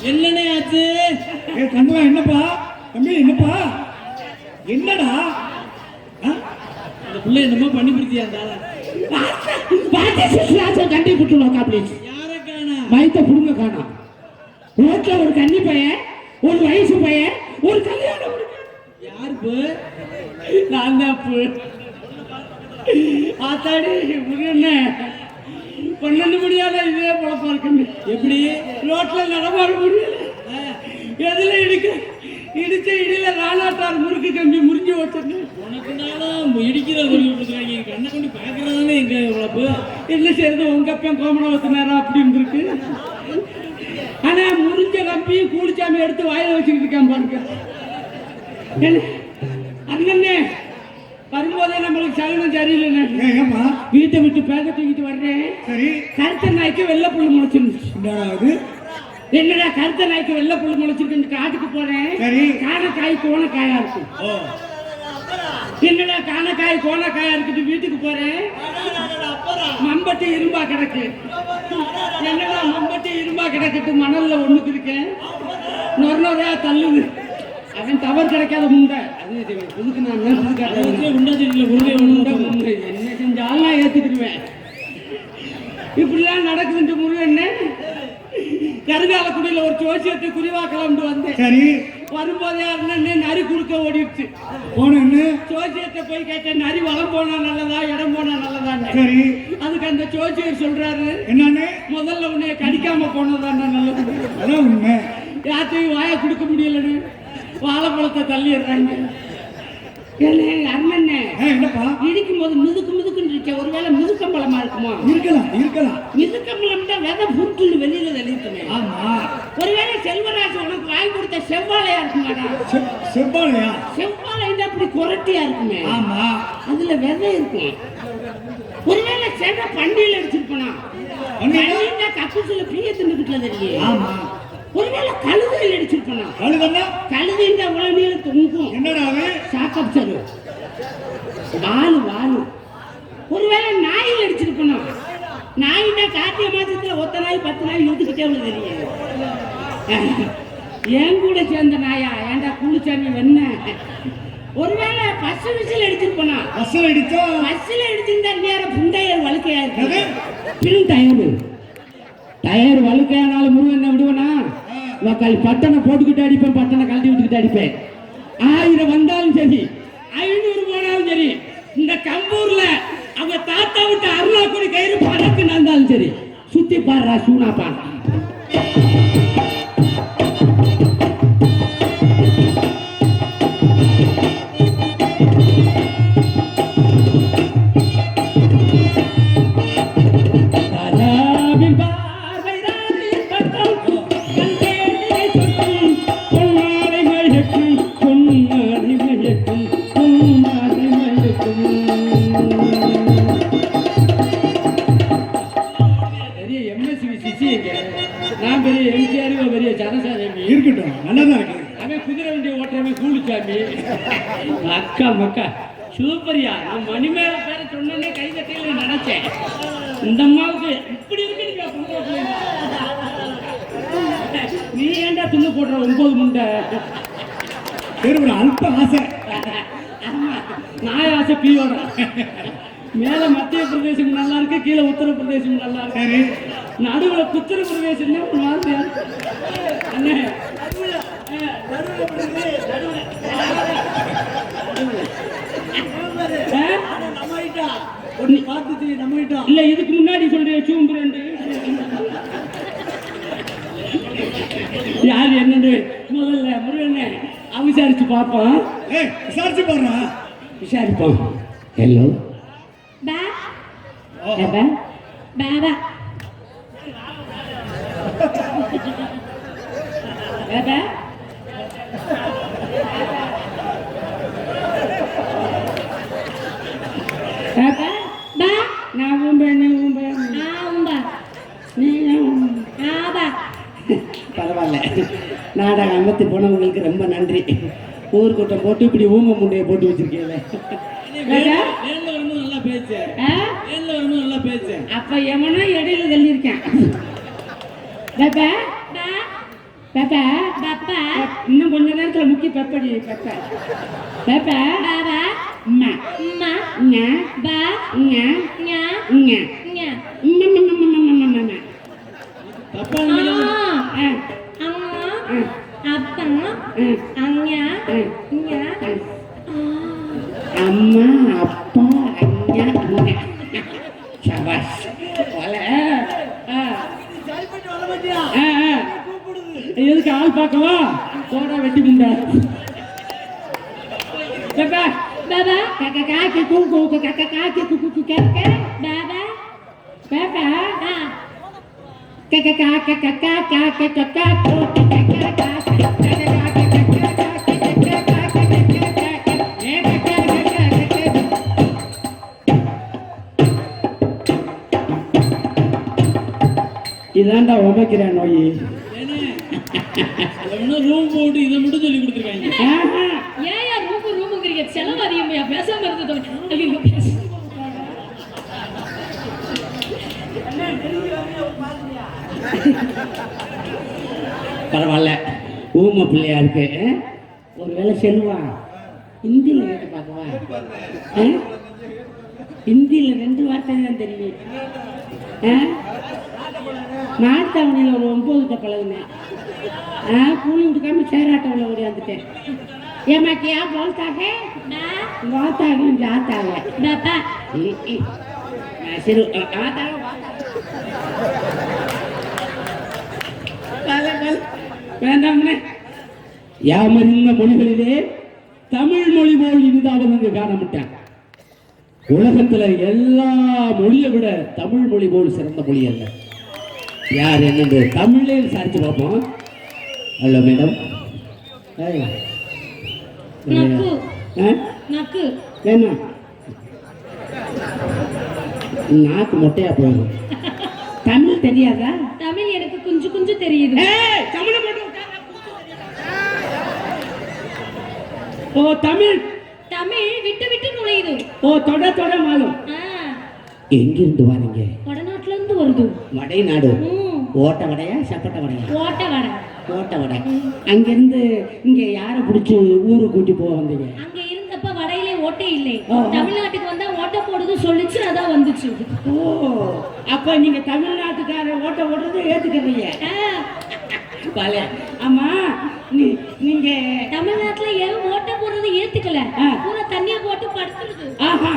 என்னனே ஆச்சு? கண்ணா என்னப்பா தம்பி, என்னப்பா என்னடா? அந்த புள்ள என்னமோ பண்ணி பிடிச்சியா? கண்டி புட்டுருவாக்கா ப்ளீஸ். யாரை காணா? வயிற்ற புடுங்க காணா. ரோட்ல ஒரு கன்னி பையன், ஒரு வயசு பையன், ஒரு கல்யாணம். யாரு? நான் தான் ஆத்தாடி முருகண்ண 12 மணியால இதே பொழப்பா இருக்குன்னு. எப்படி ரோட்ல நடமாட முடியல. எதுல இடிச்ச இடியில ராணாட்டார் முறுக்கு கம்பி முறிஞ்சு வச்சிருந்தேன். உனக்குனாலும் இடிக்கிற சொல்லிட்டு கண்ணை கொண்டு பார்க்கறதானே எங்க உழப்பு. என்ன செய்யறது, உங்க அப்பன் கோமணம் வச்சுனாரா அப்படின்னு இருக்கு. ஆனா முறிஞ்ச கம்பி கூலிச்சாமி எடுத்து வாயில வச்சுக்கிட்டு இருக்கான் பாருங்க. அண்ணே வரும்போதே நம்மளுக்கு சகுனம் சரியில்லைண்ணா. வீட்டை விட்டு பேக தூக்கிட்டு வர்றேன். சரி, கருத்த நாய்க்கு வெள்ளை புல்லு முளைச்சிருந்துச்சு. என்னடா கருத்த நாய்க்கு வெள்ளை புல்லு முளைச்சிருக்கு, காட்டுக்கு போறேன். காணக்காய் கோணக்காயா இருக்கு. என்னடா காணக்காய் கோணக்காயா இருக்குது, வீட்டுக்கு போறேன். மம்பட்டி இரும்பா கிடக்கு. என்னடா மம்பட்டி இரும்பா கிடக்குது, மணல்ல ஒண்ணுக்கு இருக்கேன். நொறையா தள்ளுது. அவன் தவறு கிடைக்காத முண்டை. அதுக்கு நான் என்ன செஞ்சாலும் நான் ஏத்துக்கிடுவேன். இப்படிலாம் நடக்குதுன்ற முருகன். கருகாலக்குடியில ஒரு ஜோசியத்தை குறிவாக்கலாம்னு வந்தேன். சரி, வரும்போதே அண்ணே நரி குறுக்க ஓடிடுச்சு. போன ஜோசியத்தை போய் கேட்டேன், நரி வளம் போனா நல்லதா இடம் போனா நல்லதான்னு. சரி, அதுக்கு அந்த ஜோசியர் சொல்றாரு, என்னன்னு முதல்ல உன்னைய கடிக்காம போனதான் நல்லது. அதான் உண்மை. யார்த்தையும் வாய கொடுக்க முடியலன்னு வாழைப்பழத்தை தள்ளிடுறாங்க. என்னப்பா இடிக்கும் போது மிதுக்கு மிதுக்குன்னு இருக்க, ஒருவேளை மிதுக்கம்பழமா இருக்குமா? இருக்கலாம். மிதுக்கம்பழம் தான் விதை புட்டுன்னு வெளியில தெளிக்குமே. ஆமா, ஒருவேளை செல்வராஜ் உனக்கு வாங்கி கொடுத்த செவ்வாழையா இருக்குமாடா? செவ்வாழையா? செவ்வாழை அப்படி குரட்டியா இருக்குமே. ஆமா, அதுல விதை இருக்கும். ஒருவேளை சென்னை பண்டிகையில் அடிச்சிருப்பா. கக்கூசில பிரிய தின்னுக்கிட்டு தெரியும். ஆமா, ஒருவேளை கழுதையில் அடிச்சிருப்பா. கழுதை உலக நீளம் தொங்கும். என்னடா சாக்கப் சரு வாலு. ஒருவேளை நாயில் அடிச்சிருக்கணும். நாயின்னா கார்த்திகை மாசத்துல ஒத்த நாய் 10 நாய் இழுத்துக்கிட்டே உள்ள தெரியும். என் கூட சேர்ந்த நாயா? ஏன்டா கூலிச்சாமி வெண்ண? ஒருவேளை பஸ் விசில் அடிச்சிருப்பா. பஸ்ல அடிச்சிருந்தா நேரம் புண்டையர் வழுக்கையா இருக்கு. பின் டயர் வழுக்கையானாலும் முருகன் விடுவனா? பட்டனை போட்டுக்கிட்டு அடிப்பேன், பட்டனை கழட்டி விட்டுக்கிட்டு அடிப்பேன். 1000 வந்தாலும் சரி, 500 போனாலும் சரி, இந்த கம்பூர்ல அவங்க தாத்தா விட்டு அருணாக்குடி கயிறு பறக்கு நடந்தாலும் சரி, சுத்தி பாடுறா சூனாப்பா. நான் பெரிய எம்ஜிஆர், பெரிய ஜனசாமி இருக்கட்டும், நல்லாதான் இருக்கு. அவன் குதிரை வண்டி ஓட்டுறவன் கூலிச்சாமி. அக்கா மக்கா சூப்பரியா. நான் மணிமேல பேர சொன்னே கை கட்டையில நினைச்சேன். இந்த அம்மாவுக்கு இப்படி இருக்கு. நீ ஏன்டா துண்ணு போடுற 9 முண்டை? ஒரு அல்ப ஆசை. நாய் ஆசை பீயோட. மேல மத்திய பிரதேசம் நல்லா இருக்கு, கீழே உத்தரப்பிரதேசம் நல்லா இருக்கு. நடுவுல உத்தர பிரதேசம் ஒரு மாதிரியா அண்ணே. இல்ல இதுக்கு முன்னாடி சொல்றேன் சூம்பு 2 யார் என்னன்னு முதல்ல முருகன் விசாரிச்சு பார்ப்போம். விசாரிப்போம். ஹலோ பாபா. பாபா பாபா பாப்பா பா நான் உம்பே நீ உம்பே உம்பா நீ ஆபா பரவாயில்ல. நாடகம் அமர்த்தி போனவங்களுக்கு ரொம்ப நன்றி. ஊர்கூட்டம் போட்டு இப்படி ஊம முண்டையை போட்டு வச்சிருக்கீங்களே. நேர்ல வரும்போது நல்லா பேச்சு, நேர்ல வரும்போது நல்லா பேச்சு. அப்ப எவனோ இடையில தள்ளியிருக்கேன். பாப்பா பாப்பா பாப்பா இன்னும் கொஞ்ச நேரத்துல முக்கி பெப்படி பெப்ப பாப்பா பாபா அம்மா அம்மா ஞா பா ஞா ஞா ஞா ஞா அம்மா தப்பா நினைக்காத. அம்மா அப்பா அங்கா ஞா அம்மா அப்பா அண்ணா அண்ணா சபாஷ் போல. எதுக்கு ஆள் பார்க்கவா போடா வெட்டி முண்டா. பாப்பா பாபா காக்கா காக்கி கூக்கு காக்கா காக்கி கூக்கு கேக்க பாபா பாப்பா ஆ காக்கா காக்கா காக்கா காக்கா காக்கா கூக்கு காக்கா காக்கா இதாண்டா உமைக்கிற நோய். ரூம் போட்டு இதை மட்டும் சொல்லி கொடுத்துருக்காங்க. ஏன் ரூமுங்கிறீங்க? செலவு அதிகமையா? பேசாம இருந்தது. ஐயோ பேச பரவாயில்ல, ஊமை பிள்ளையா இருக்கு. ஒரு வேளை செல்வா ஹிந்தியில கேட்டு பார்க்கவா? ஹிந்தியில 2 வார்த்தை தான் தெரியும். நாட்டாவணியில் ஒரு 9 கிட்ட பழகுனேன். கூலி கொடுக்காம சேராட்டவில் ஓடியாந்துட்டேன். ஏமா கியா போல்தாக வாத்தாக ஜாத்தாக பாபா சரி வேண்டாம்னே. யாமறிந்த மொழிகளிலே தமிழ் மொழி போல் இனிதாவது அங்கு காணப்பட்டான். உலகத்துல எல்லா மொழியை விட தமிழ் மொழி போல் சிறந்த மொழி அல்ல. யார் என்னது தமிழே விசாரிச்சு பார்ப்போம். Hello madam. நக்கு நக்கு வேணா நாக்கு மொட்டையா போயிடும். தமிழ் தெரியாதா? தமிழ் எனக்கு குஞ்சு குஞ்சு தெரியுது. ஓ தமிழ் தமிழ் விட்டு விட்டு நுழையுது. ஓ தொட தொட மாலும். எங்கிருந்து வாரீங்க? வடநாட்டுல இருந்து வருது. வடை நாடு. ஓட்ட வடையா சப்பட்ட வடையா? ஓட்ட வடை. ஓட்ட வடை. அங்கிருந்து இங்க யாரை பிடிச்சி ஊருக்கு கூட்டி போக வந்தீங்க? அங்க இருந்தப்ப வடையிலே ஓட்டை இல்லை. தமிழ்நாட்டுக்கு வந்தா ஓட்ட போடுது சொல்லிச்சு, அதான் வந்துச்சு. ஓ அப்ப நீங்க தமிழ்நாட்டுக்கார ஓட்ட ஓடுறது ஏத்துக்கிறீங்க? ஆமா நீங்க தமிழ்நாட்டுல ஏன் ஓட்ட போடுறது ஏத்துக்கல, பூரா தண்ணிய போட்டு படுத்துருது. ஆஹா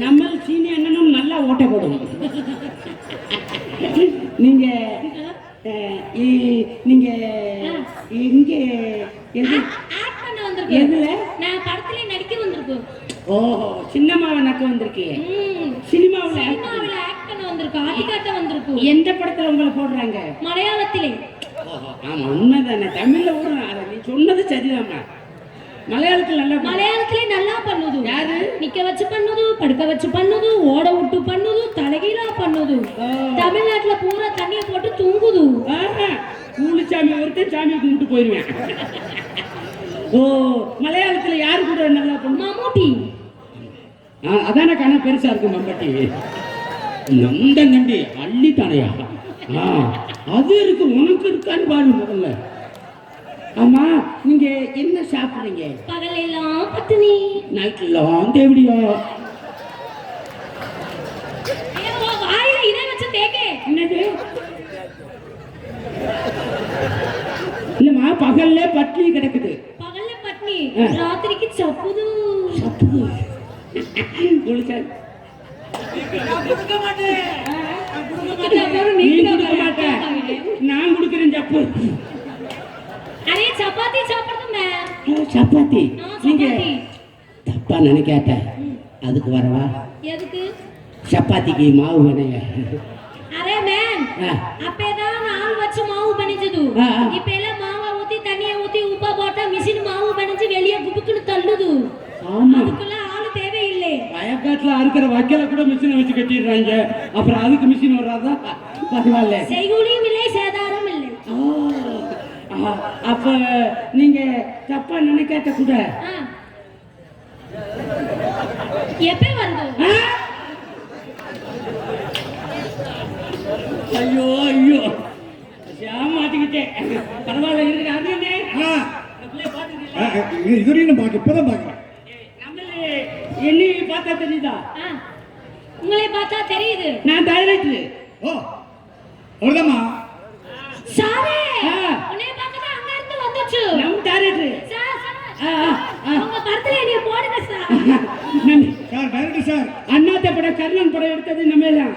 நம்ம சீனி அண்ணனும் நல்லா ஓட்ட போடும். நீங்க நீங்க இங்க ஆக்ட் பண்ண வந்திருக்கு. எதுல? நான் படத்துல நடிக்க வந்திருக்கு. ஓஹோ சின்னமாவை நக்க வந்திருக்கீங்க. சினிமாவுல ஆக்ட் பண்ண வந்திருக்கு. ஆதிகாட்ட வந்திருக்கு. எந்த படத்துல உங்களை போடுறாங்க? மலையாளத்திலே. ஆமா உண்மைதானே. தமிழ்ல ஊரும் அதை நீ சொன்னது சரிதாம்மா. மலையாளத்திலே நல்லா பண்ணுது. யாரு? நிக்க வச்சு பண்ணுது, படுக்க வச்சு பண்ணுது, ஓட விட்டு பண்ணுது, தலைகீழா பண்ணுது. தமிழ்நாட்டுல பூரா தண்ணிய போட்டு தூங்குது. கூலிச்சாமி ஒருத்தன் சாமி கும்பிட்டு போயிருவேன். ஓ மலையாளத்துல யாரு கூட நல்லா பண்ணு? மம்முட்டி. அதான கண பெருசா இருக்கு மம்பட்டி. நந்த நண்டி அள்ளித்தானையா? அது இருக்கு, உனக்கு இருக்கான்னு பாரு முதல்ல. ஆமா நீங்க என்ன சாப்பிடுறீங்க? பகலெல்லாம் பத்தினி, நைட்லாம் தேவடியா? வாயில இதை வச்சு தேக்க. என்னது? இல்லம்மா பகல்ல பட்னி கிடக்குது. பகல்ல பட்னி, ராத்திரிக்கு சப்புது. சப்புது நான் கொடுக்குறேன் சப்பு. அரே சப்பாத்தி சாப்பிடுங்க. சப்பாத்தி நீங்க தப்பா நினைக்காட்ட. அதுக்கு வரவா? எதுக்கு? சப்பாத்திக்கு மாவு வேணுங்க. அரே மேம் அப்பதான் ஆள் வச்சு மாவு பணிச்சது. இப்ப எல்லாம் மாவை ஊத்தி தண்ணிய ஊத்தி உப்பா போட்டா மிஷின் மாவு பணிச்சு வெளியே குப்புக்குன்னு தள்ளுது. ஆமா அதுக்குள்ள ஆளு தேவையில்லை. வயக்காட்டுல அறுக்கிற வைக்கல கூட மிஷினை வச்சு கட்டிடுறாங்க. அப்புறம் அதுக்கு மிஷின் வர்றாதா? பரவாயில்ல. செய்கூலியும் இல்லை சேதாரம் இல்லை. அப்ப நீங்க தப்பா நினைக்காத கூட எப்ப வருது? ஐயோ ஐயோ மாட்டிக்கிட்டேன். பரவாயில்ல இருக்கு. அது இதுவரையும் பாக்க இப்பதான் பாக்குறேன். என்னையும் பார்த்தா தெரியுதா? உங்களை பார்த்தா தெரியுது. நான் டைரக்டர். ஓ அவ்வளவுதாம்மா. சாரே உன்னை பார்க்கதா அங்க இருந்து வந்துச்சு. நம்ம டைரக்டர். சார் உங்க பர்த்டே நீ போடுங்க sir. Sir director sir. Annaatthe படம் கர்ணன் படம் எடுத்தது நம்ம தான்.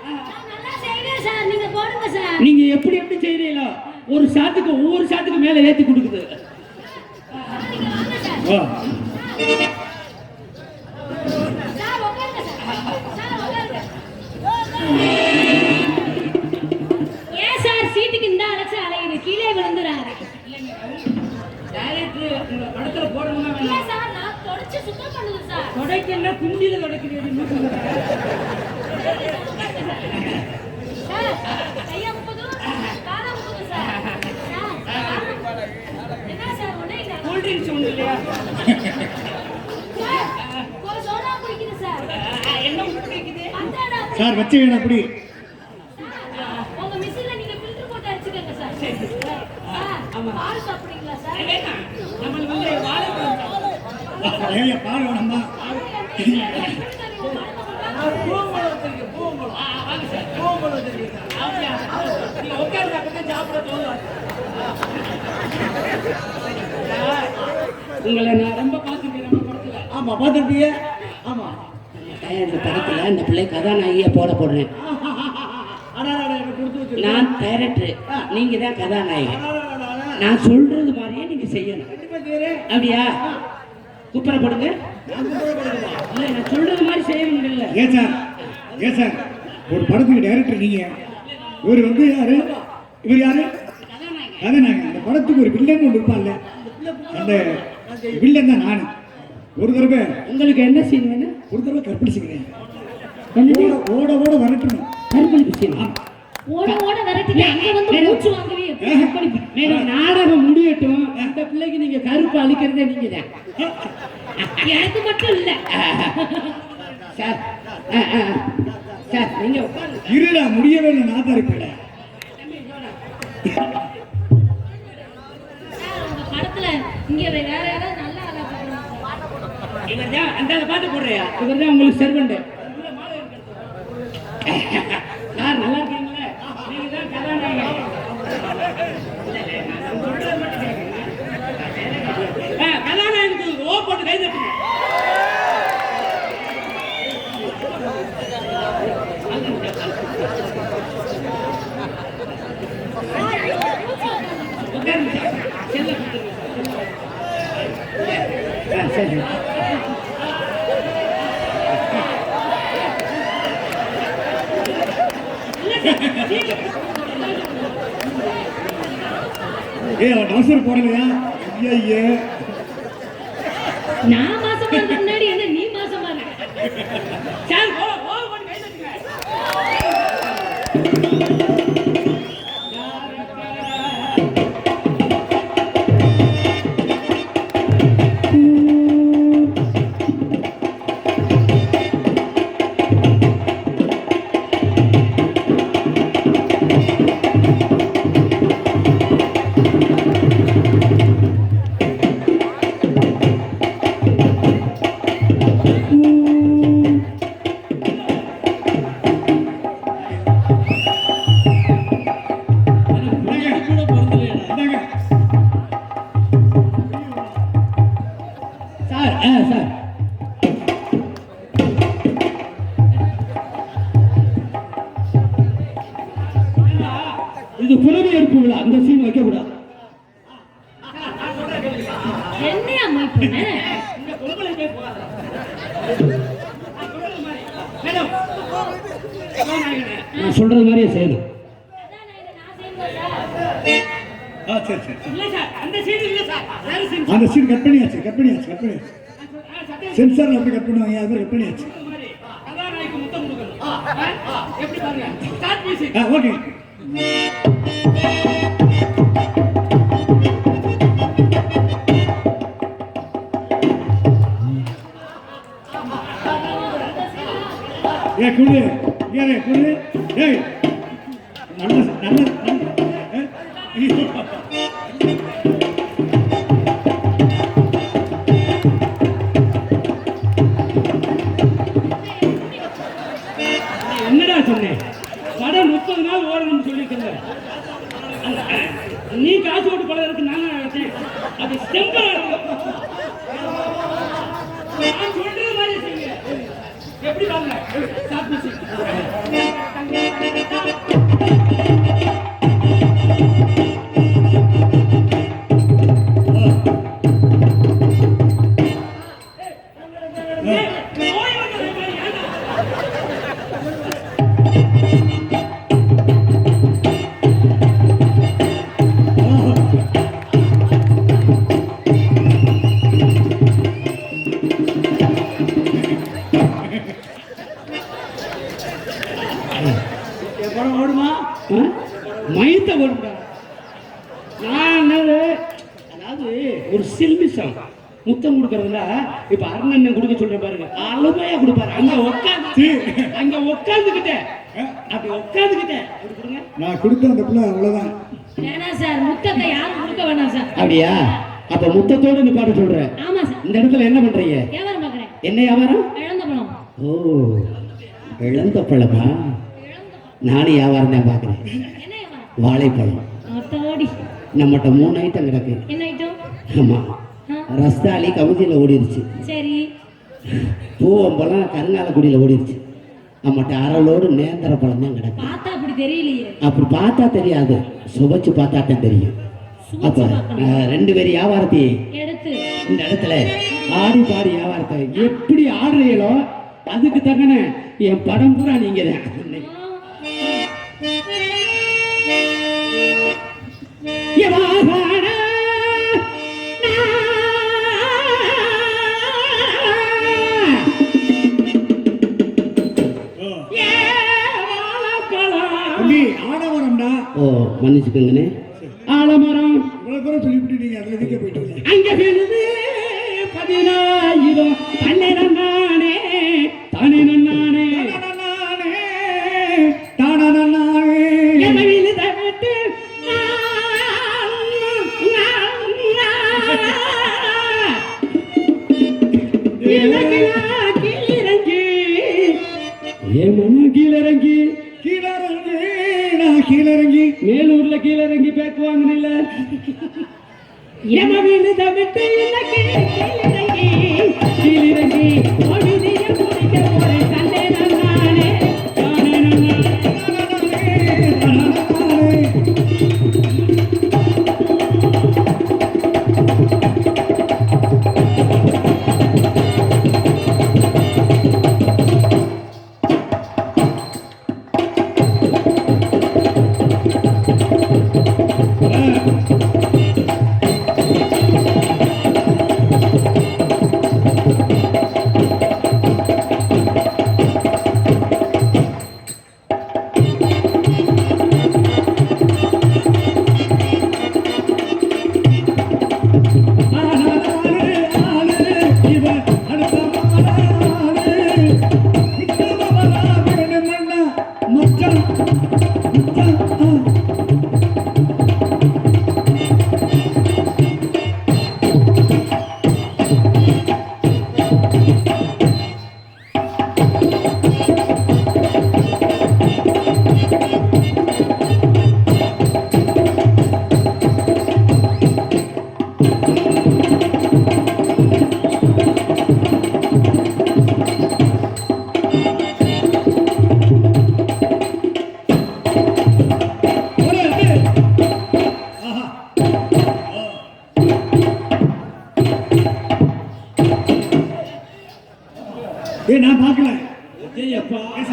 நான் நல்லா செய்றேன் சார், நீங்க போடுங்க சார். நீங்க எப்படி எப்படி செய்றீங்களோ ஒரு ஷாட்டுக்கு ஒவ்வொரு ஷாட்டுக்கு மேல ஏத்தி கொடுக்குது. நீங்க வாங்க சார். ஓ சார் உட்காருங்க சார். சார் உட்காருங்க. ஏன் சார் சீட்டுக்கு இந்த அலட்சி அலையுது? கீழே விழுந்துறாரு. டைரக்டர் இந்த படத்துல போடணும்னா இல்ல சார், நான் தொடச்சு சுத்தம் பண்ணுது சார். தொடக்கல குண்டில தொடக்கிறீங்க. சார் கைய முக்குது, கால முக்குது சார். சார் என்ன சார் ஒண்ணே இல்ல. கூல் ட்ரிங்க்ஸ் ஒண்ணு இல்லையா? சார் ஒரு சோடா குடிக்குது சார். என்ன குடிக்குது? அந்தாடா சார் வச்சுக்கணும் அப்படி. சார் உங்க மிஷின்ல நீங்க ஃபில்டர் போட்டு அடிச்சுக்கங்க சார். சார் பால் சாப்பிடுறீங்களா சார்? நம்ம வந்து வாழைப்பழம் ஏய் பாரு நம்ம உங்களை நான் ரொம்ப பார்த்துருக்கேன் நம்ம படத்துல. ஆமா பாத்துட்டீங்க. ஆமா இந்த படத்துல இந்த பிள்ளை கதாநாயகியை போடுறேன். நான் டைரக்டர், நீங்க தான் கதாநாயகி. நான் சொல்றது மாதிரியே நீங்க செய்யணும். அப்படியா? குப்புறப்படுங்க. இல்ல நான் சொல்றது மாதிரி செய்யணும்ல. ஏன் சார் ஏன் சார் ஒரு படத்துக்கு டைரக்டர் நீங்க. இவர் வந்து யாரு? இவர் யாரு? கதாநாயகன். அந்த படத்துக்கு ஒரு வில்லன் ஒன்று இருப்பான்ல, அந்த வில்லன் தான் நானு. ஒரு தடவை உங்களுக்கு என்ன சீன் வேணும்? ஒரு தடவை கற்பழிச்சுக்கிறேன். என்னது? ஓட ஓட வரட்டணும். கற்பழிப்பு சீன். ஓட ஓட விரட்டிட்டு அங்க வந்து மூச்சு வாங்கவே மேடம் நாடகம் முடியட்டும். அந்த பிள்ளைக்கு நீங்க கருப்பு அழிக்கிறதே நீங்க தான். எனக்கு மட்டும் இல்ல சார் சார் நீங்க உட்காருங்க. இருடா முடியவே இல்லை நாதாரிப்பட. சார். உங்க படத்துல இங்க வேற யாராவது நல்லா ஆளா போடுறாங்க. இவர் தான் அந்த பாட்டு போடுறியா? இவர் தான் உங்களுக்கு சர்வெண்ட். சார் நல்லா இருக்கீங்களா? நீங்க தான் கதாநாயகன். கதாநாயகனுக்கு ஓ போட்டு கை தட்டுங்க. சரி ஏய் அவன் டவுசர் போடலையா? ஐயே நான் மாசமா இருக்க முன்னாடி என்ன நீ மாசமா இருக்க? சார் ஓ ஓ போட்டு கை தட்டுங்க. சார் இது புலவி எடுப்பு விழா. அந்த சீன் வைக்க கூடாது. என்ன அமைப்பு? நான் சொல்றது மாதிரியே செய்யணும். சரி சரி இல்ல சார் அந்த சீன் இல்ல சார். வேற சீன். அந்த சீன் கட் பண்ணியாச்சு கட் பண்ணியாச்சு கட் பண்ணியாச்சு. சென்சார்ல அப்படி கட் பண்ணுவாங்க, அது மாதிரி கட் பண்ணியாச்சு. கதாநாயகி முத்தம் கொடுக்கணும். எப்படி பாருங்க, ஸ்டார்ட் மியூசிக். ஓகே. குடு ஏ குடு ஏய் நல்ல நல்ல என்னடா சொன்னேன், படம் 30 நாள் ஓடணும்னு சொல்லியிருக்கேன். நீ காசு போட்டு படம் இருக்கு, நானும் நினைச்சேன். அது ஸ்டெம்பா நான் சொல்றது மாதிரி செய்யுங்க. எப்படி வாங்க சாப்பிட்டு படம் ஓடுமா? மயத்தை ஓடுடா. நான் என்னது, அதாவது ஒரு சில்மிசம் முத்தம் கொடுக்கறதுல இப்ப அருணன் கொடுக்க சொல்ற பாருங்க, அழுமையா கொடுப்பாரு. அங்க உட்காந்துக்கிட்டேன், அப்படி உட்காந்துக்கிட்டேன். நான் கொடுத்த அந்த பிள்ளை அவ்வளவுதான். வேணாம் சார், முத்தத்தை யாரும் கொடுக்க வேணாம் சார். அப்படியா? அப்ப முத்தத்தோட நீ பாட்டு சொல்றேன். ஆமா சார். இந்த இடத்துல என்ன பண்றீங்க? வியாபாரம் பாக்குறேன். என்ன வியாபாரம்? இழந்த பழம். ஓ, இழந்த பழமா? நானும் வியாபாரம் தான் பாக்குறேன். என்ன வியாபாரம்? வாழைப்பழம். அத்தோடி நம்மகிட்ட 3 ஐட்டம் கிடக்கு. என்ன ஐட்டம்? ஆமா, ரஸ்தாலி கமுதியில் ஓடிடுச்சு, சரி. பூவம்பழம் கருங்காலக்குடியில் ஓடிடுச்சு. நம்மகிட்ட அரளோடு நேந்திர பழம் தான் கிடக்கு. பார்த்தா அப்படி தெரியலையே. அப்படி பார்த்தா தெரியாது, சுவைச்சு பார்த்தா தான் தெரியும். அப்ப 2 பேர் வியாபாரத்தை எடுத்து இந்த இடத்துல ஆடி பாடி வியாபாரத்தை எப்படி ஆடுறீங்களோ அதுக்கு தக்கன என் படம் பூரா நீங்க தான். ஓ, மன்னிச்சுக்கோங்கண்ணே. ஆலமரம் இவ்வளவு தூரம் சொல்லிவிட்டு நீங்க அதுல எதுக்கே போயிட்டு அங்க விழுது 10,000 தண்ணி நன்னானே தானே நன்னானே தானா நானே எதை விழுத விட்டு கீழிறங்கி என் மன கீழிறங்கி கீழறங்கி நான் கீழறங்கி மேலூர்ல கீழிறங்கி பேக்குவாங்கல்ல. எமவின்னு தவிட்டு கீழிறங்கி கீழிறங்கி ஒழுதிய முடிக்க போற தந்தை நானே தானே நானே. நான் பார்க்கல.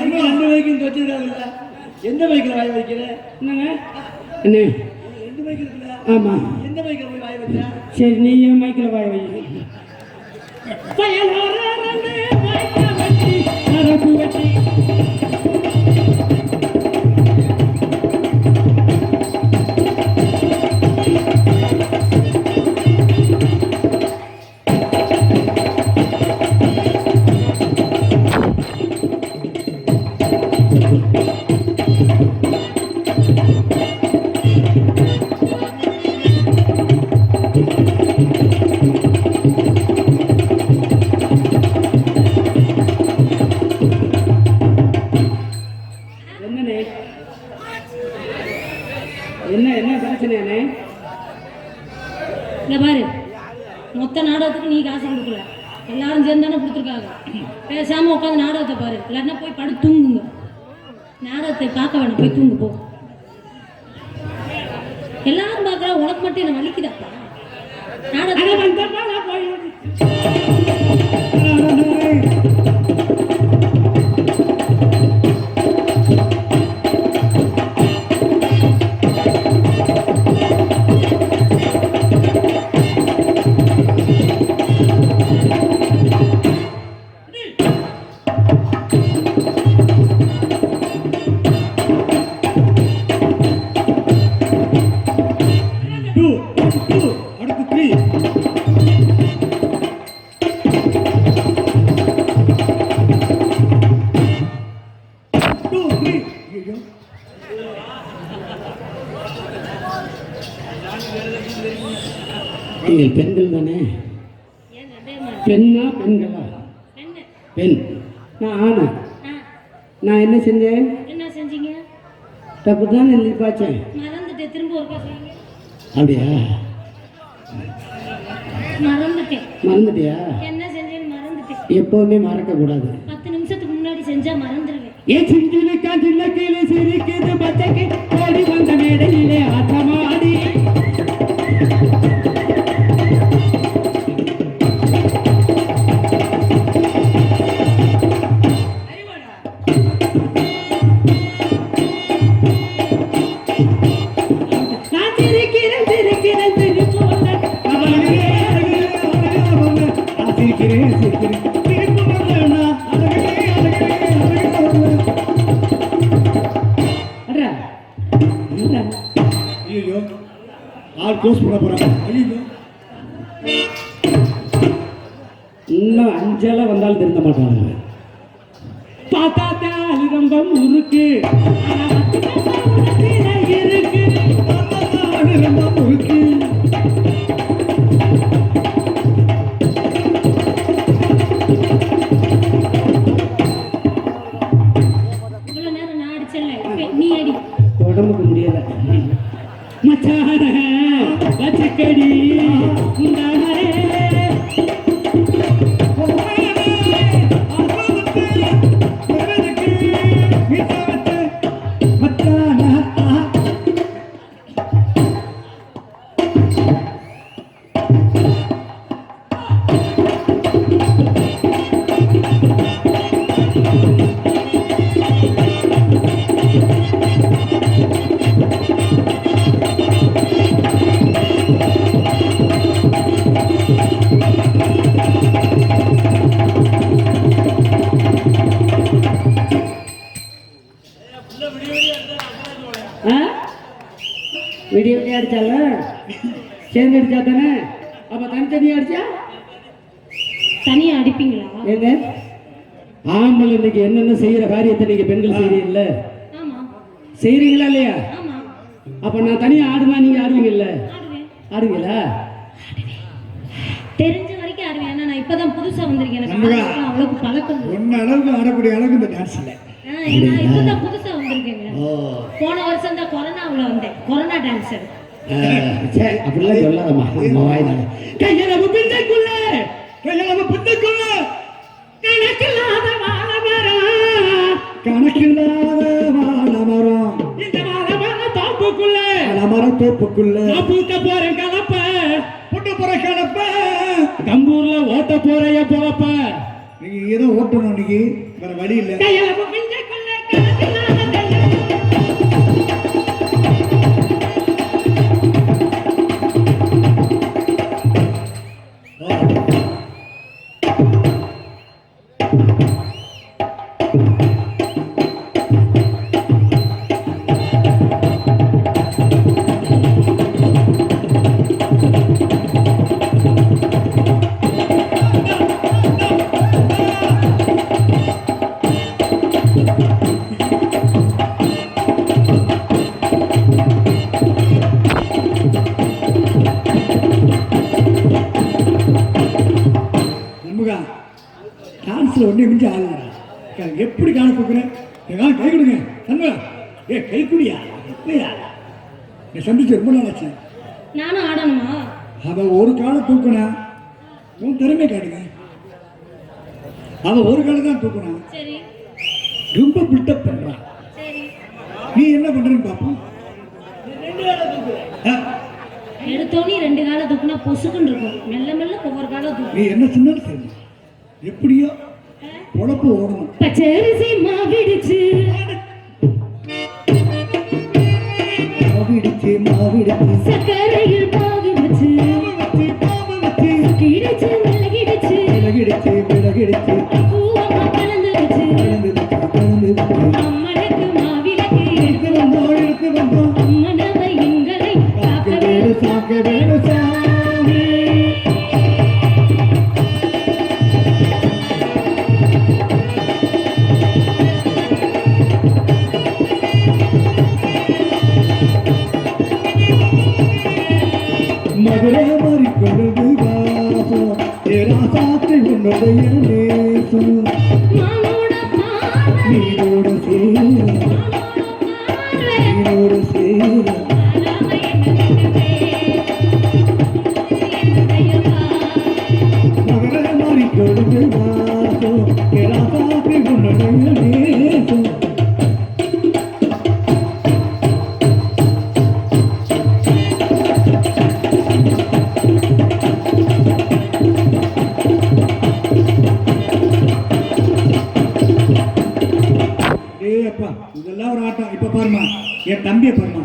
எந்த பைக்கில் வச்சிருக்காங்கல்ல, எந்த பைக்கில் வாய் வைக்கிற? என்னங்க என்ன 2 பைக் இருக்குல்ல? ஆமா. எந்த பைக்கில் போய் வாய் வைக்கிற? சரி, நீ என் பைக்கில் வாய் வை. வயலோர ரெண்டு வாய்க்கா வெட்டி அரப்பு வெட்டி என்ன பிரச்சனை? இங்க பாரு, மொத்த நாடகத்துக்கு நீ காசு கொடுக்கல, எல்லாரும் சேர்ந்து தானே கொடுத்துருக்காங்க. பேசாம உட்காந்து நாடகத்தை பாரு, இல்லைன்னா போய் படுத்து தூங்குங்க. நாடகத்தை பார்க்க வேணாம், போய் தூங்கு போ. எல்லாரும் பார்க்குறா, உனக்கு மட்டும் என்ன வலிக்குதாப்பா? நாடகத்தை நீங்கள் பெண்கள் தானே? பெண்ணா பெண்களா? பெண். நான் ஆனா நான் என்ன செஞ்சேன்? என்ன செஞ்சீங்க? தப்பு தான் நிப்பாச்சேன். மறந்துட்டு திரும்ப ஒருக்கா செய்யுங்க. அப்படியா? மறந்துட்டேன். மறந்துட்டியா? என்ன செஞ்சேன்னு மறந்துட்டேன். எப்பவுமே மறக்க கூடாது. 10 நிமிஷத்துக்கு முன்னாடி செஞ்சா மறந்துடுவேன். ஏன் சிஞ்சிலுக்கா சின்னக்கிளி சிரிக்குது பச்சைக்கு ஓடி வந்த மேடையிலே ஆட்டமாடி க்ளோஸ் பண்ண போறாங்க. இன்னும் அஞ்சல வந்தாலும் திருந்த மாட்டாங்க. பார்த்தா ரொம்ப முறுக்கு இருக்கு ரொம்ப முறுக்கு. இவ்வளவு நேரம் நான் அடிச்சல, நீ அடி. உடம்புக்கு முடியல மச்சான வச்சுக்கடி விடிய விடிய அடிச்சால சேர்ந்து அடிச்சா தானே? அப்ப தனித்தனியா அடிச்சா தனியா அடிப்பீங்களா? ஏங்க ஆம்பளை இன்னைக்கு என்னென்ன செய்யற காரியத்தை நீங்க பெண்கள் செய்யறீங்கல்ல? ஆமா. செய்யறீங்களா இல்லையா? ஆமா. அப்ப நான் தனியா ஆடுனா நீங்க ஆடுவீங்கல்ல? ஆடுவேன். ஆடுவீங்களா? தெரிஞ்ச வரைக்கும் ஆடுவேன். ஆனா நான் இப்பதான் புதுசா வந்திருக்கேன். எனக்கு அவ்வளவுக்கு பழக்கம் இல்லை. ஒன்ன அளவுக்கு ஆடக்கூடிய அளவுக்கு இந்த டான்ஸ் இல்லை. நான் இப்பதான் புதுசா வந்திருக்கேங்க. போன வருஷம் தான் கொரோனாவுல வந்தேன். Corona dancer. அப்படிலாம் சொல்லாதம்மா. நம்ம வாயினால கையளவு பின்னைக்குள்ள கையளவு பின்னைக்குள்ள கணக்கில்லாத வாழமரம் கணக்கில்லாத வாழமரம் இந்த வாழமரம் தோப்புக்குள்ள வாழமரம் தோப்புக்குள்ள பூக்க போற கலப்ப புட்டு போற கலப்ப கம்பூர்ல ஓட்ட போறைய போலப்ப நீங்க ஏதோ ஓட்டணும் இன்னைக்கு, வேற வழி இல்லை. கையளவு பின்னைக்குள்ள கணக்கில்லாத உன்னை மிஞ்சி ஆளுங்கடா. எப்படி காண போக்குறேன்? என் கை கொடுங்க நண்பா. கை குடியா இல்லையா? நீ சந்திச்சு ரொம்ப நாள் ஆச்சு. நானும் ஆடணுமா? அவன் ஒரு காலை தூக்குனா உன் திறமை காட்டுங்க. அவன் ஒரு காலை தான் தூக்குனா. சரி ரொம்ப பில்டப் பண்றான். சரி நீ என்ன பண்றேன்னு பாப்போம். எடுத்தோனே 2 காலை தூக்குனா பொசுக்குன்னு இருக்கும். மெல்ல மெல்ல ஒவ்வொரு காலை தூக்கு. நீ என்ன சொன்னாலும் சரி, எப்படியோ பொழப்பு ஓடணும். பச்சரிசி மாவிடுச்சு மாவிடுச்சு மாவிடுச்சு சக்கரையில் பாகு வச்சு கிடிச்சு விலகிடுச்சு விலகிடுச்சு விலகிடுச்சு பூவமா கலந்துடுச்சு அம்மனுக்கு மாவிளக்கு எடுத்து வந்தோம் எடுத்து வந்தோம். அம்மனவை எங்களை காக்க வேணும் சாக்க வேணும் சாமி. மதுரை மாறி கொண்டு வாசம் ராசாத்தை உன்னுடைய நேசம் மானோட பார்வை நீரோடு சேர நீரோடு சேர மதுரை மாறி கொண்டு வாசம் ராசாத்தை உன்னுடைய நேசம். அப்பா இதெல்லாம் ஒரு ஆட்டம். இப்ப பாருமா என் தம்பியை பாருமா.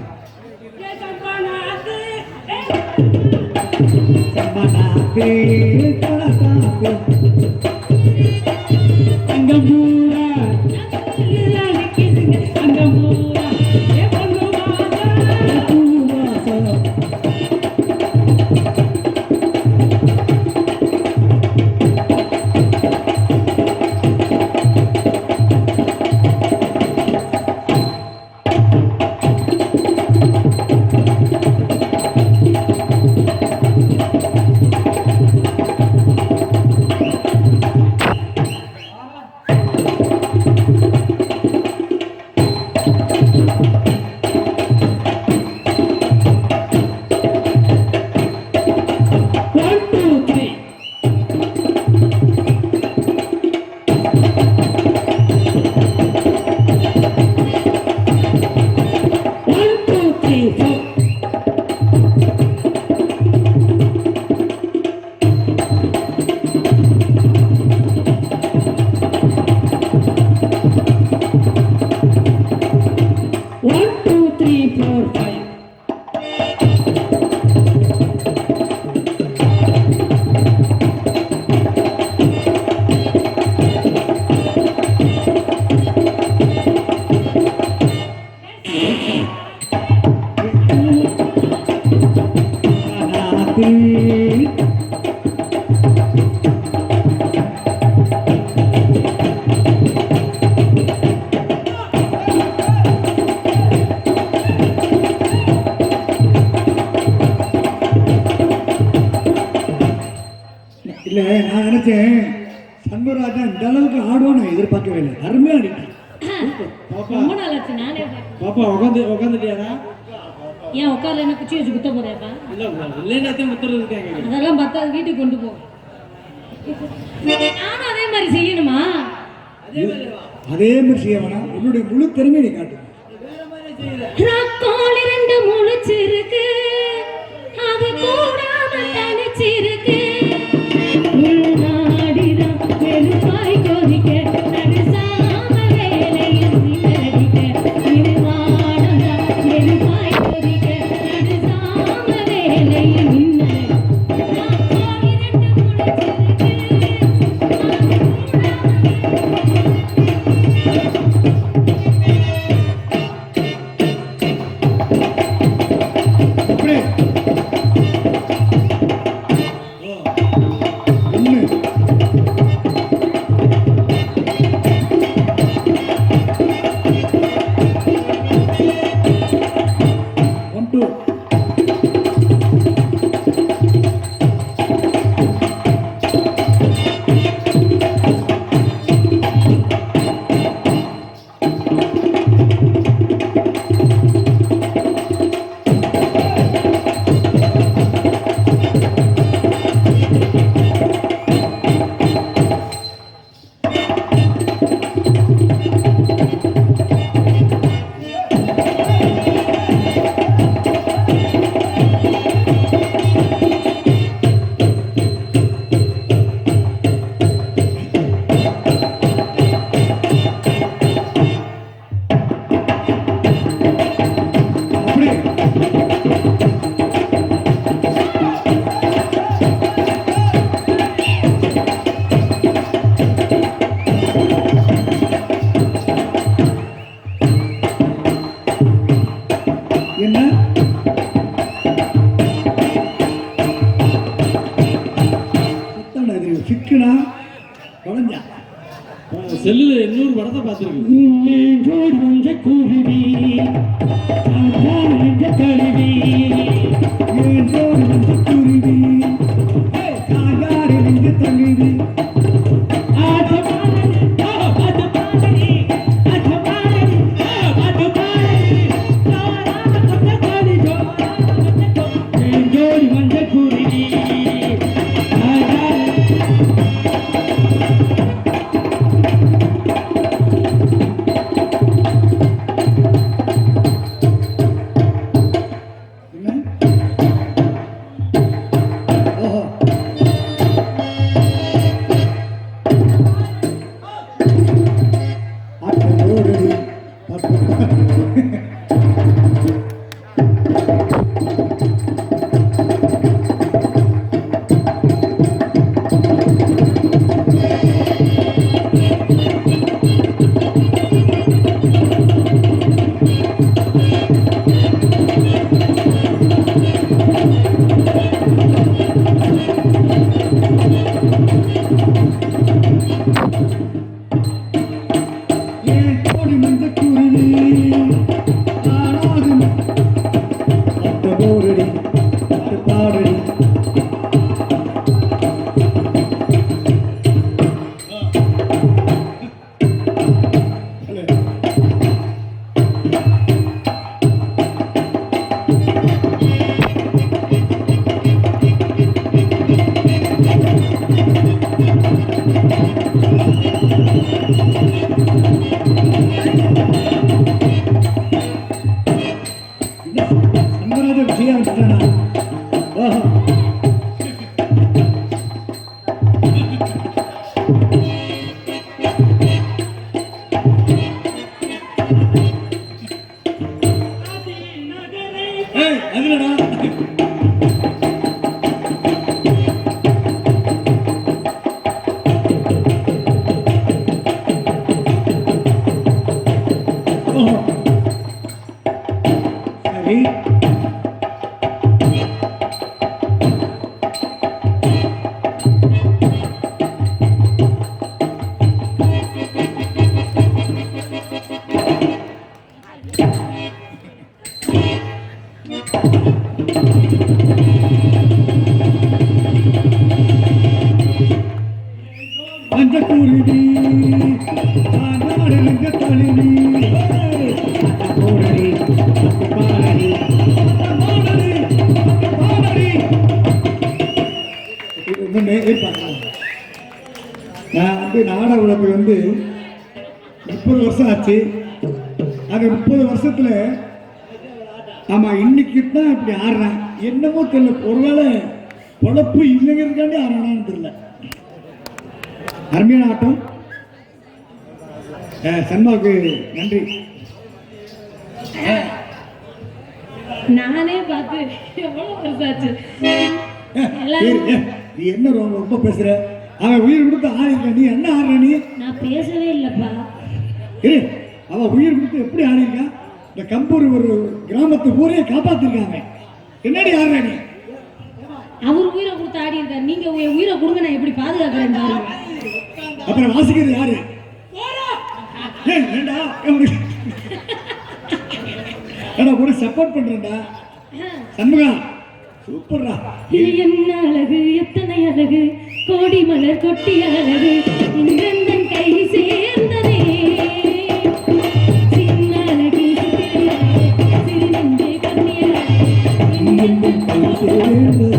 இல்ல நான் நினைச்சேன் சண்முகராஜா இந்த அளவுக்கு ஆடுவோம் நான் எதிர்பார்க்கவே இல்லை. அருமையா ஆடிட்டேன். ரொம்ப நாள் ஆச்சு நானே பாப்பா உட்காந்துட்டியாடா? ஏன் உட்கார்ல என்ன குச்சி வச்சு குத்த போறியாப்பா? இல்ல இல்லைன்னாத்தையும் முத்துறது இருக்காங்க. அதெல்லாம் பார்த்தா வீட்டுக்கு கொண்டு போ. நானும் அதே மாதிரி செய்யணுமா? அதே மாதிரி செய்ய வேணாம். உன்னுடைய முழு திறமையை நீ காட்டு. ரக்கோல் 2 முழிச்சிருக்கு அது கூடாம தனிச்சிருக்கு உள்நாடிதான் வெறுப்பாய் கொதிக்க நடுசாம வேலையில் நிலடிக்க இருவாடம்தான் வெறுப்பாய் கொதிக்க நடுசாம வேலையில் நின்னடிக்க ரக்கோல் 2 முழிச்சிருக்கு எப்படி படத்தை பார்த்துருக்கு. ஜோடி வந்த குருவி நெஞ்ச தழுவி ஏதோடு வந்து குருவி காயாறு நெஞ்ச தழுவி ஜோடி வந்த குருவி என்ன? ஓஹோ. ஆட்டத்தோடடி, ஏன் கோடி மந்த குருவி ஆனாது ஆட்டத்தோடடி, ஆட்டத்தாடடி. சம்பராஜ விஜயா விட்டானா? ஓஹோ. ஏய், அதுலடா. ஓஹோ. சரி. அந்த குருவி ஆனாடு நெஞ்ச தழுவி ஆட்டத்தோடடி, ஆட்டப்பாடடி, ஆட்டமாடடி, ஆட்டப்பாடடி. இது வந்து நேரே பார்க்கலாம். நான் வந்து நாடக உலகை வந்து 30 வருஷம் ஆச்சு. அது 30 வருஷத்துல ஆமா இன்னைக்கு தான் இப்படி ஆடுறேன். என்னமோ தெரியல, ஒருவேளை பொழப்பு இல்லைங்கிறதுக்காண்டி ஆடுறான்னு தெரியல. அருமையான ஆட்டம். சன்மாவுக்கு நன்றி. நானே பார்த்து எவ்வளவு வருஷாச்சு. சரி, நீ என்ன ரொம்ப பேசுற? அவன் உயிர் கொடுத்து ஆடிருக்க, நீ என்ன ஆடுற? நீ நான் பேசவே இல்லப்பா. இரு, அவன் உயிர் கொடுத்து எப்படி ஆடிருக்கா? இந்த கம்பூர் ஒரு கிராமத்து ஊரே காப்பாத்திருக்காங்க. என்னடி ஆடுற நீ? அவர் உயிரை கொடுத்து ஆடி இருக்காரு. நீங்க உயிரை கொடுங்க, நான் எப்படி பாதுகாக்கிறேன் பாருங்க. அப்புறம் வாசிக்கிறது யாரு? ஏய், ஏண்டா ஒரு சப்போர்ட் பண்றேன்டா. சண்முகா சூப்பர்டா. இது என்ன அழகு, எத்தனை அழகு, கோடி மலர் கொட்டிய அழகு, இன்றெந்தன் கை சேர்ந்ததே. சின்ன அழகு, சிறு நெஞ்சே கண்ணிய இன்றெந்தன் கை சேர்ந்ததே.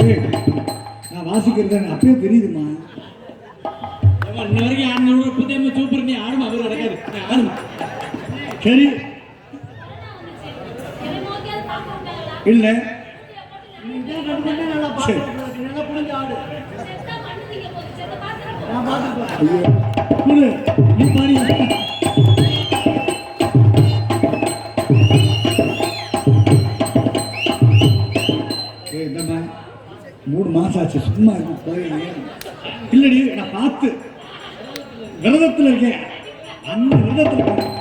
ஏய், நான் வாசிக்கிறது எனக்கு அப்பயே தெரியுதுமா. ஏம்மா, இன்ன வரைக்கும் ஆடுனோட புத்தேமா சூப்பர், நீ ஆடுமா, அவர் நடக்காது, நீ ஆடுமா. சரி இல்ல சரி. ஐயோ, குடு, நீ பாரு. ஏய், இந்தம்மா, 3 மாசம் ஆச்சு, சும்மா இருக்கு கோயிலே. இல்லடி, நான் பார்த்து விரதத்தில் இருக்கேன், அந்த விரதத்தில் இருக்கேன்.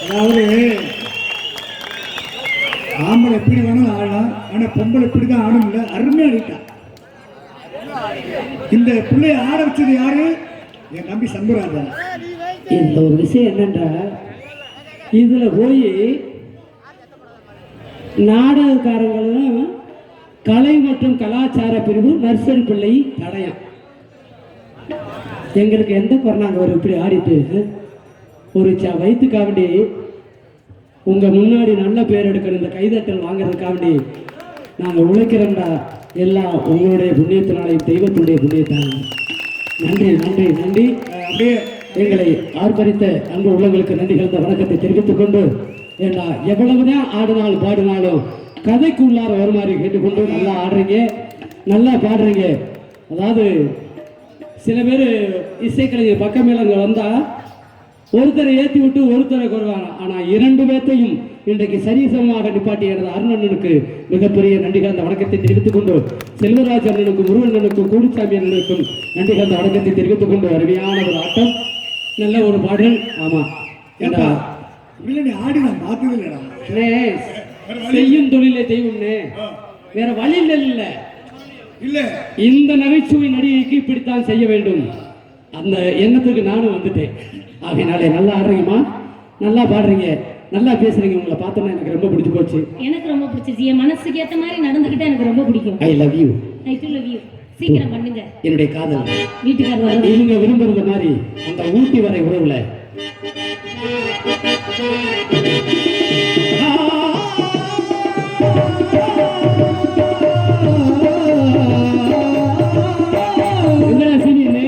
அதாவது ஆம்பளை எப்படி வேணாலும் ஆடலாம், ஆனால் பொம்பளை இப்படி தான் ஆடணும்ல. அருமையாக ஆடிட்டான். இந்த பிள்ளைய ஆட வச்சது யாரு? என் நம்பி சம்புராஜன். இந்த ஒரு விஷயம் என்னென்றால், இதில் போய் நாடகக்காரங்களும் கலை மற்றும் கலாச்சார பிரிவு நர்சரி பிள்ளை தடயம். எங்களுக்கு எந்த கொரோனாங்க ஒரு இப்படி ஆடிட்டு ஒரு வயிற்றுக்காண்டி உங்கள் முன்னாடி நல்ல பேர் எடுக்கிற இந்த கைதட்டல் வாங்குறதுக்காண்டி நாங்கள் உழைக்கிறோம்டா. எல்லாம் உங்களுடைய புண்ணியத்தினாலையும் தெய்வத்துடைய புண்ணியத்தான. நன்றி நன்றி நன்றி. அப்படியே எங்களை ஆர்ப்பரித்த அன்பு உள்ளவங்களுக்கு நன்றி கலந்த வணக்கத்தை தெரிவித்துக் கொண்டு, ஏன்னா எவ்வளவுதான் ஆடினாலும் பாடினாலும் கதைக்கு உள்ளார வருமாறு கேட்டுக்கொண்டு, நல்லா ஆடுறீங்க, நல்லா பாடுறீங்க. அதாவது சில பேர் இசைக்கலைஞர் பக்கம் மேலே அங்கே வந்தால் ஒருத்தரை ஏற்றி விட்டு ஒருத்தரை குறைவாங்க. ஆனால் 2 பேர்த்தையும் இன்றைக்கு சரிசமமாக நிப்பாட்டி எனது அருணனுக்கு மிகப்பெரிய நன்றி கலந்த வணக்கத்தை தெரிவித்துக் கொண்டு, செல்வராஜ் அண்ணனுக்கும் முருகண்ணனுக்கும் கூடுசாமி அண்ணனுக்கும் நன்றி கலந்த வணக்கத்தை தெரிவித்துக் கொண்டு, அருமையான ஒரு ஆட்டம், நல்ல ஒரு பாடல். ஆமாம், ஏப்பா இல்லை, நீ ஆடி நான் பார்த்தது இல்லைடா. செய்யும் தொழிலே தெய்வம்னே, வேற வழி இல்லை. இல்ல இந்த நகைச்சுவை நடிகைக்கு இப்படித்தான் செய்ய வேண்டும், அந்த எண்ணத்துக்கு நானும் வந்துட்டேன். ஆகையினாலே நல்லா ஆடுறீங்கம்மா, நல்லா பாடுறீங்க, நல்லா பேசுறீங்க. உங்களை பார்த்தோன்னா எனக்கு ரொம்ப பிடிச்சி போச்சு. எனக்கு ரொம்ப பிடிச்சிருச்சு. என் மனசுக்கு ஏற்ற மாதிரி நடந்துக்கிட்டா எனக்கு ரொம்ப பிடிக்கும். I love you. I to love you. சீக்கிரம் பண்ணுங்க. என்னுடைய காதல் வீட்டுக்காரர் வர இவங்க விரும்புறது மாதிரி அந்த ஊட்டி வரை உறவுல என்னடா சீனியனே?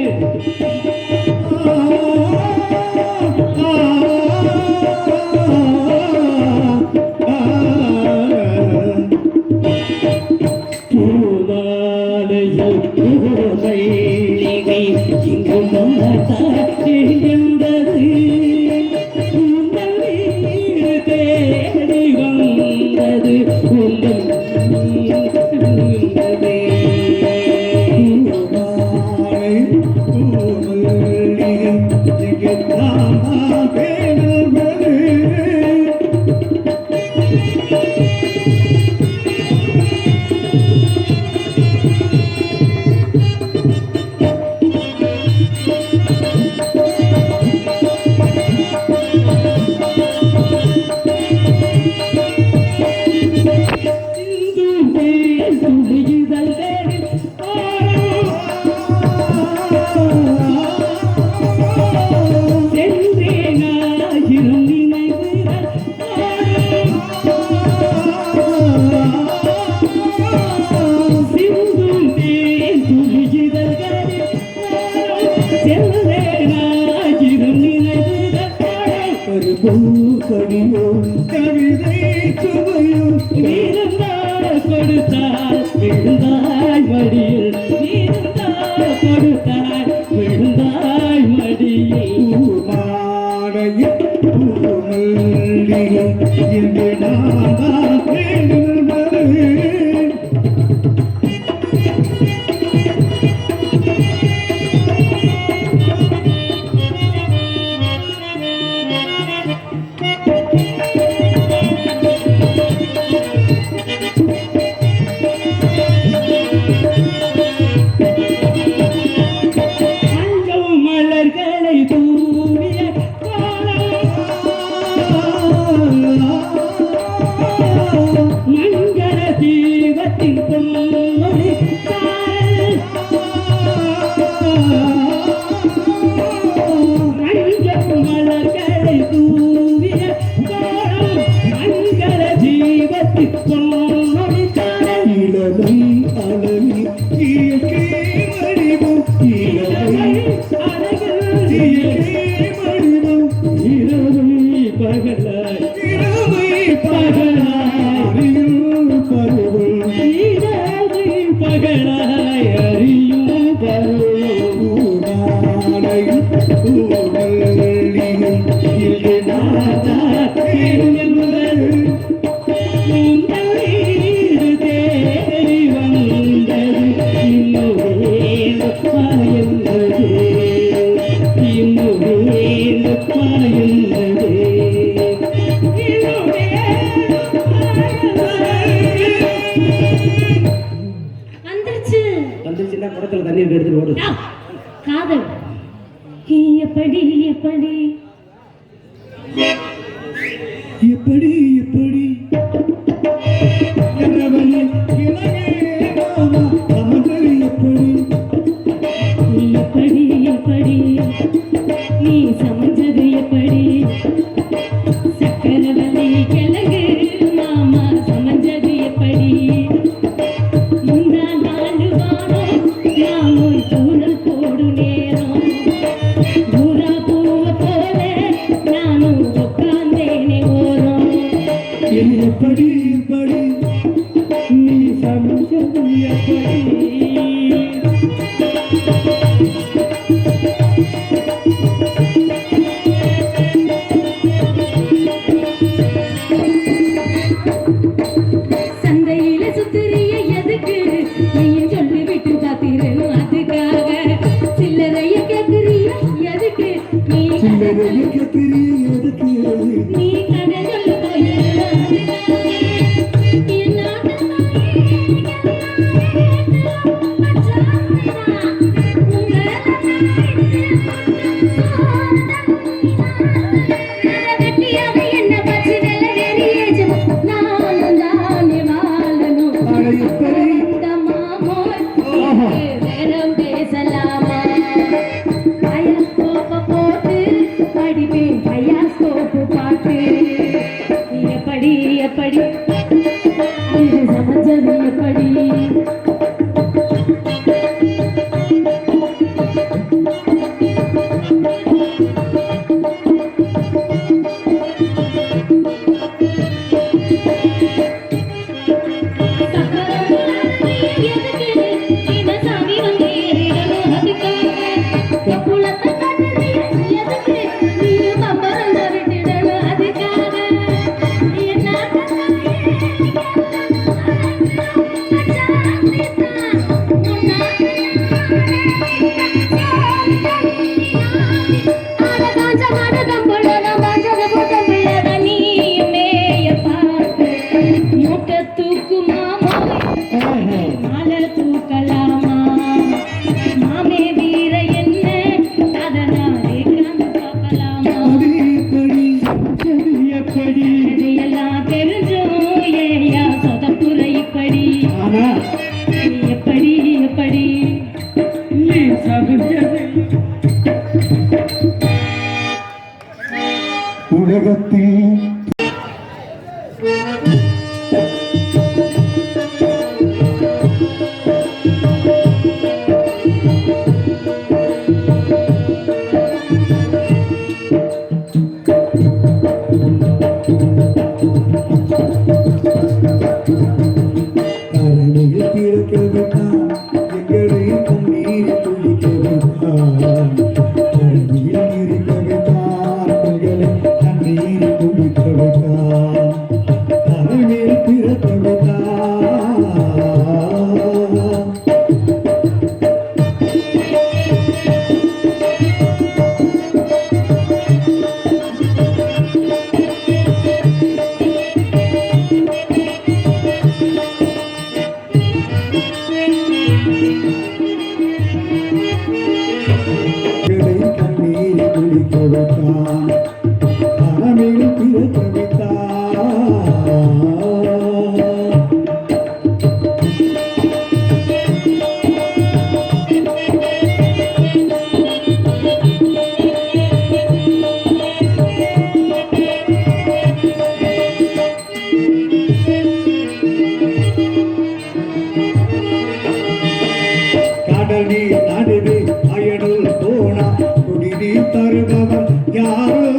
வந்துருச்சுன்னா குடத்துல தண்ணி எடுத்துட்டு ஓடு. காதல் எப்படி எப்படி எப்படி எப்படி என்றவனே இளமே மாமா சமந்தரி எப்படி எப்படி எப்படி நீ சமைச்சது எப்படி சக்கரவள்ளி கிழங்கு மாமா சமைச்சது எப்படி முந்தா நாலு வாரம் நான் ஒரு தூரல் போடு நேரம் ஊரா பூவை போல நானும் உட்கார்ந்தேனே ஓரம் எப்படி எப்படி நீ சமைச்சது எப்படி சந்தையில சுத்துறிய எதுக்கு நீயும் சொல்லி விட்டு காத்திரணும் அதுக்காக சில்லறைய கேக்குறிய எதுக்கு நீ சில்லறைக்கு தெரிய எதுக்கு நீ கதை சொல்லு என்ன பச்சு வெள்ள வெறியேஜ் நானும் தானே வாழணும் ஆனா எப்படி இந்த மாமோய் வேறம் பேசலாமா பயாஸ்கோப்ப போட்டு படிப்பேன் பயாஸ்கோப்பு பாட்டு எப்படி எப்படி இது சமைச்சது எப்படி எப்படி எப்படி நீ சமைச்சது உலகத்தில் அரணியில் பிறக்கவிட்டான் எங்களை கண்ணீர் துடிக்கவிட்டான் அரணியில் இருக்கவிட்டான் எங்களை கண்ணீர் துடிக்கவிட்டான் அரணியில் பிறக்கவிட்டான் கண்ணீர் துடிக்கவிட்டான் அரணியில் பிறக்கவிட்டான் கடல் நீர் நடுவே அயனுள் போனா குடிநீர் தருபவர் யாரோ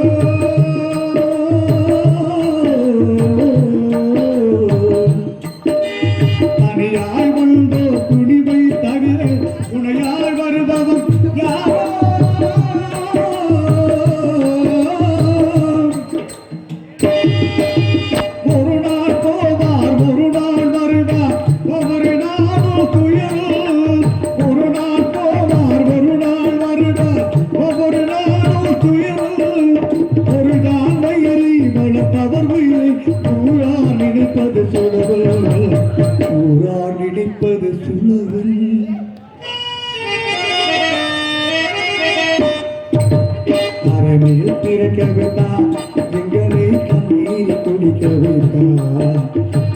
தனியாய் வந்தோ துணிவை தவிர துணையாய் வருபவர் யாரோ ஒரு நாள் போவார் ஒரு நாள் வருவார் ஒவ்வொரு நாளும் துயரும் ஒரு நாள் போவார் ஒரு நாள் வருவார் ஒவ்வொரு நாளும் துயரும் ஒரு நாள் வயிறை வளர்ப்பவர் உயிரை ஊரார் நினைப்பது சுழவல் ஊரார் நினைப்பது சுழவல் வைத்தான் எங்களை கண்ணீர் குடிக்க வைத்தான்